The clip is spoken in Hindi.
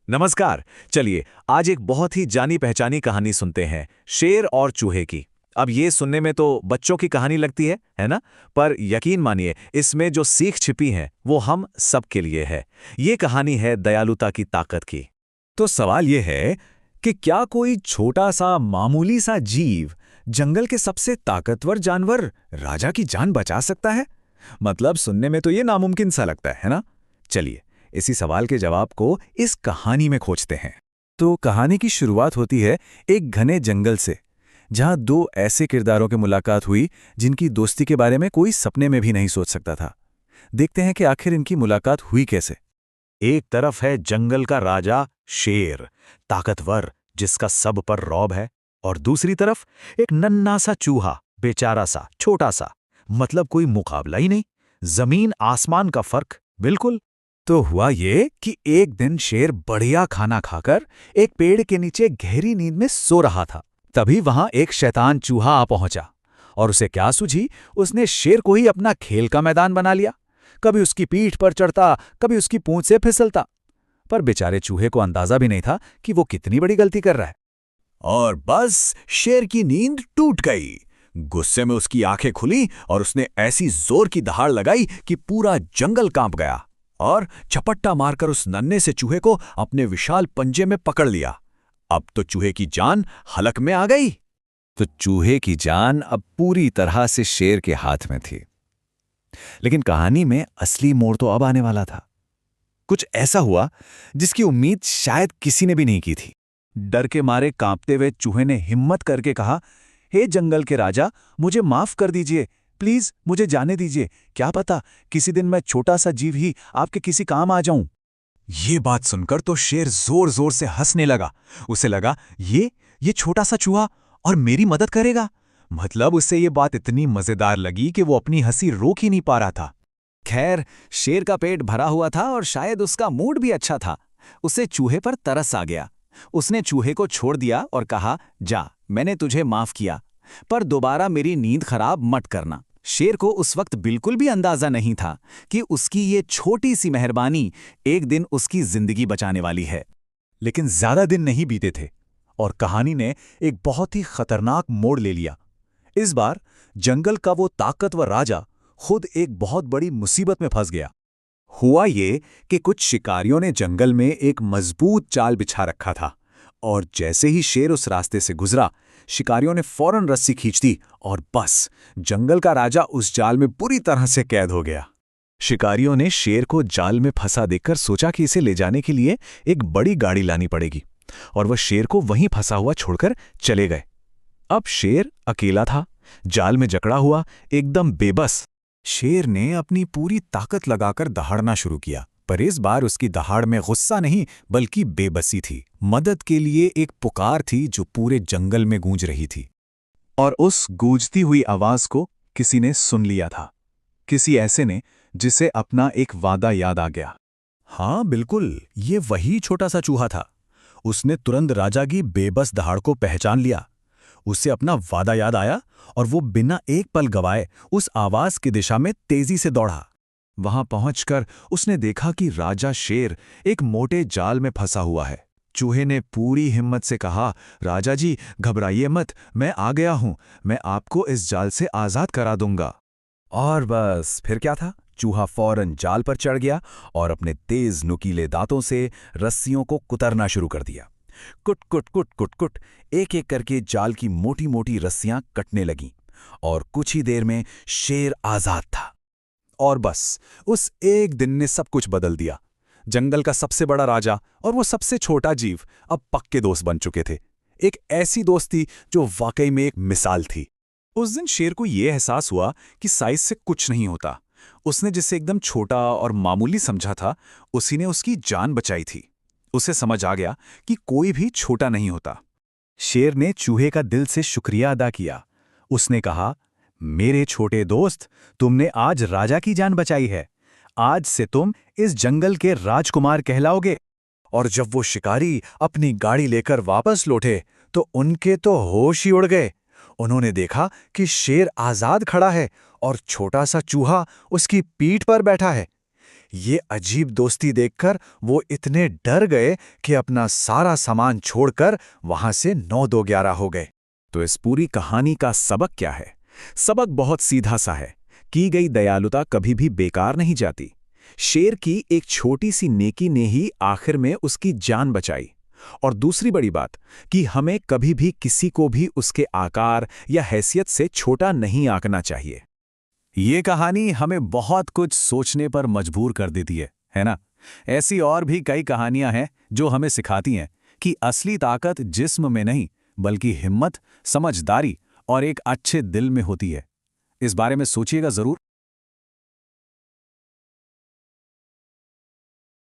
नमस्कार। चलिए आज एक बहुत ही जानी पहचानी कहानी सुनते हैं, शेर और चूहे की। अब ये सुनने में तो बच्चों की कहानी लगती है ना? पर यकीन मानिए इसमें जो सीख छिपी है वो हम सब के लिए है। ये कहानी है दयालुता की ताकत की। तो सवाल यह है कि क्या कोई छोटा सा मामूली सा जीव जंगल के सबसे ताकतवर जानवर राजा की जान बचा सकता है? मतलब सुनने में तो ये नामुमकिन सा लगता है ना? चलिए इसी सवाल के जवाब को इस कहानी में खोजते हैं। तो कहानी की शुरुआत होती है एक घने जंगल से, जहां दो ऐसे किरदारों की मुलाकात हुई जिनकी दोस्ती के बारे में कोई सपने में भी नहीं सोच सकता था। देखते हैं कि आखिर इनकी मुलाकात हुई कैसे। एक तरफ है जंगल का राजा शेर, ताकतवर जिसका सब पर रौब है, और दूसरी तरफ एक नन्हा सा चूहा, बेचारा सा, छोटा सा, मतलब कोई मुकाबला ही नहीं। जमीन आसमान का फर्क, बिल्कुल। तो हुआ ये कि एक दिन शेर बढ़िया खाना खाकर एक पेड़ के नीचे गहरी नींद में सो रहा था। तभी वहां एक शैतान चूहा आ पहुंचा और उसे क्या सूझी, उसने शेर को ही अपना खेल का मैदान बना लिया। कभी उसकी पीठ पर चढ़ता, कभी उसकी पूंछ से फिसलता। पर बेचारे चूहे को अंदाजा भी नहीं था कि वो कितनी बड़ी गलती कर रहा है। और बस शेर की नींद टूट गई। गुस्से में उसकी आंखें खुली और उसने ऐसी जोर की दहाड़ लगाई कि पूरा जंगल कांप गया और झपट्टा मारकर उस नन्हे से चूहे को अपने विशाल पंजे में पकड़ लिया। अब तो चूहे की जान हलक में आ गई। तो चूहे की जान अब पूरी तरह से शेर के हाथ में थी। लेकिन कहानी में असली मोड़ तो अब आने वाला था। कुछ ऐसा हुआ जिसकी उम्मीद शायद किसी ने भी नहीं की थी। डर के मारे कांपते हुए चूहे ने हिम्मत करके कहा, हे जंगल के राजा, मुझे माफ कर दीजिए, प्लीज मुझे जाने दीजिए। क्या पता किसी दिन मैं छोटा सा जीव ही आपके किसी काम आ जाऊं। ये बात सुनकर तो शेर जोर जोर से हंसने लगा। उसे लगा ये छोटा सा चूहा और मेरी मदद करेगा। मतलब उसे ये बात इतनी मजेदार लगी कि वो अपनी हंसी रोक ही नहीं पा रहा था। खैर, शेर का पेट भरा हुआ था और शायद उसका मूड भी अच्छा था। उसे चूहे पर तरस आ गया। उसने चूहे को छोड़ दिया और कहा, जा, मैंने तुझे माफ किया, पर दोबारा मेरी नींद खराब मत करना। शेर को उस वक्त बिल्कुल भी अंदाजा नहीं था कि उसकी ये छोटी सी मेहरबानी एक दिन उसकी जिंदगी बचाने वाली है। लेकिन ज्यादा दिन नहीं बीते थे और कहानी ने एक बहुत ही खतरनाक मोड़ ले लिया। इस बार जंगल का वो ताकतवर राजा खुद एक बहुत बड़ी मुसीबत में फंस गया। हुआ ये कि कुछ शिकारियों ने जंगल में एक मजबूत जाल बिछा रखा था और जैसे ही शेर उस रास्ते से गुजरा, शिकारियों ने फौरन रस्सी खींच दी और बस जंगल का राजा उस जाल में बुरी तरह से कैद हो गया। शिकारियों ने शेर को जाल में फंसा देखकर सोचा कि इसे ले जाने के लिए एक बड़ी गाड़ी लानी पड़ेगी और वह शेर को वहीं फंसा हुआ छोड़कर चले गए। अब शेर अकेला था, जाल में जकड़ा हुआ, एकदम बेबस। शेर ने अपनी पूरी ताकत लगाकर दहाड़ना शुरू किया, पर इस बार उसकी दहाड़ में गुस्सा नहीं बल्कि बेबसी थी। मदद के लिए एक पुकार थी जो पूरे जंगल में गूंज रही थी। और उस गूंजती हुई आवाज को किसी ने सुन लिया था, किसी ऐसे ने जिसे अपना एक वादा याद आ गया। हाँ बिल्कुल, ये वही छोटा सा चूहा था। उसने तुरंत राजा की बेबस दहाड़ को पहचान लिया। उसे अपना वादा याद आया और वो बिना एक पल गवाए उस आवाज की दिशा में तेजी से दौड़ा। वहां पहुंचकर उसने देखा कि राजा शेर एक मोटे जाल में फंसा हुआ है। चूहे ने पूरी हिम्मत से कहा, राजा जी घबराइए मत, मैं आ गया हूं, मैं आपको इस जाल से आजाद करा दूंगा। और बस फिर क्या था, चूहा फौरन जाल पर चढ़ गया और अपने तेज नुकीले दांतों से रस्सियों को कुतरना शुरू कर दिया। कुट कुट कुट कुट कुट, एक एक करके जाल की मोटी मोटी रस्सियां कटने लगीं और कुछ ही देर में शेर आजाद था। और बस उस एक दिन ने सब कुछ बदल दिया। जंगल का सबसे बड़ा राजा और वो सबसे छोटा जीव अब पक्के दोस्त बन चुके थे। एक ऐसी दोस्ती जो वाकई में एक मिसाल थी। उस दिन शेर को यह एहसास हुआ कि साइज से कुछ नहीं होता। उसने जिसे एकदम छोटा और मामूली समझा था, उसी ने उसकी जान बचाई थी। उसे समझ आ गया कि कोई भी छोटा नहीं होता। शेर ने चूहे का दिल से शुक्रिया अदा किया। उसने कहा, मेरे छोटे दोस्त, तुमने आज राजा की जान बचाई है। आज से तुम इस जंगल के राजकुमार कहलाओगे। और जब वो शिकारी अपनी गाड़ी लेकर वापस लौटे तो उनके तो होश ही उड़ गए। उन्होंने देखा कि शेर आजाद खड़ा है और छोटा सा चूहा उसकी पीठ पर बैठा है। ये अजीब दोस्ती देखकर वो इतने डर गए कि अपना सारा सामान छोड़कर वहां से 9-2-11 हो गए। तो इस पूरी कहानी का सबक क्या है? सबक बहुत सीधा सा है। की गई दयालुता कभी भी बेकार नहीं जाती। शेर की एक छोटी सी नेकी ने ही आखिर में उसकी जान बचाई। और दूसरी बड़ी बात कि हमें कभी भी किसी को भी उसके आकार या हैसियत से छोटा नहीं आंकना चाहिए। ये कहानी हमें बहुत कुछ सोचने पर मजबूर कर देती है ना? ऐसी और भी कई कहानियां हैं जो हमें सिखाती हैं कि असली ताकत जिस्म में नहीं, बल्कि हिम्मत, समझदारी और एक अच्छे दिल में होती है। इस बारे में सोचिएगा जरूर।